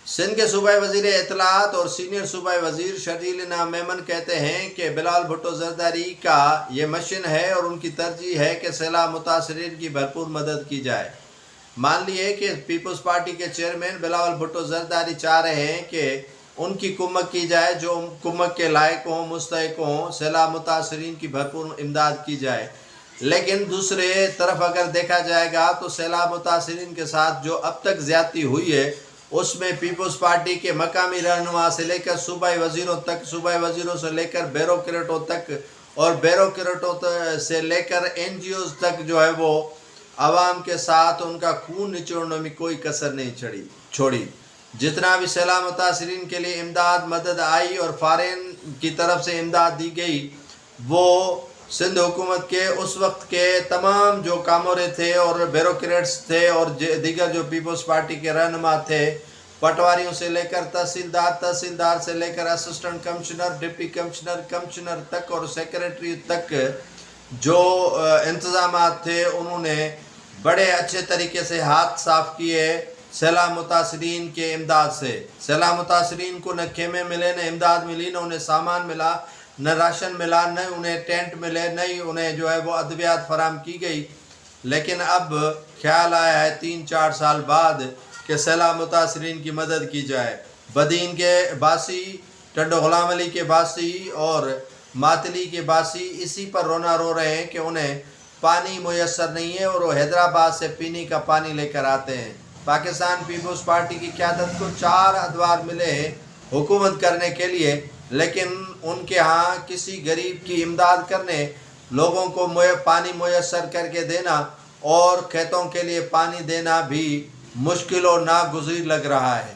سندھ کے صوبائی وزیر اطلاعات اور سینئر صوبائی وزیر شرجیل انعام میمن کہتے ہیں کہ بلال بھٹو زرداری کا یہ مشن ہے اور ان کی ترجیح ہے کہ سیلاب متاثرین کی بھرپور مدد کی جائے۔ مان لیے کہ پیپلز پارٹی کے چیئرمین بلال بھٹو زرداری چاہ رہے ہیں کہ ان کی کمک کی جائے، جو کمک کے لائق ہوں، مستحق ہوں، سیلاب متاثرین کی بھرپور امداد کی جائے۔ لیکن دوسرے طرف اگر دیکھا جائے گا تو سیلاب متاثرین کے ساتھ جو اب تک زیادتی ہوئی ہے اس میں پیپلز پارٹی کے مقامی رہنما سے لے کر صوبائی وزیروں تک، صوبائی وزیروں سے لے کر بیوروکریٹوں تک اور بیوروکریٹوں سے لے کر این جی اوز تک جو ہے وہ عوام کے ساتھ ان کا خون نچوڑنے میں کوئی کسر نہیں چھوڑی۔ جتنا بھی سیلاب متاثرین کے لیے امداد مدد آئی اور فارین کی طرف سے امداد دی گئی، وہ سندھ حکومت کے اس وقت کے تمام جو کامورے تھے اور بیوروکریٹس تھے اور دیگر جو پیپلز پارٹی کے رہنما تھے، پٹواریوں سے لے کر تحصیلدار سے لے کر assistant commissioner, deputy commissioner, commissioner تک اور سیکریٹری تک جو انتظامات تھے انہوں نے بڑے اچھے طریقے سے ہاتھ صاف کیے سیلاب متاثرین کے امداد سے۔ سیلاب متاثرین کو نہ خیمے ملے، نہ امداد ملی، نہ انہیں سامان ملا، نہ راشن ملا، نہ انہیں ٹینٹ ملے، نہ ہی انہیں جو ہے وہ ادویات فراہم کی گئی۔ لیکن اب خیال آیا ہے 3-4 سال بعد کہ سیلاب متاثرین کی مدد کی جائے۔ بدین کے باسی، ٹنڈو غلام علی کے باسی اور ماتلی کے باسی اسی پر رونا رو رہے ہیں کہ انہیں پانی میسر نہیں ہے اور وہ حیدرآباد سے پینے کا پانی لے کر آتے ہیں۔ پاکستان پیپلز پارٹی کی قیادت کو 4 ادوار ملے ہیں حکومت کرنے کے لیے، لیکن ان کے ہاں کسی غریب کی امداد کرنے، لوگوں کو پانی میسر کر کے دینا اور کھیتوں کے لیے پانی دینا بھی مشکل و ناگزیر لگ رہا ہے۔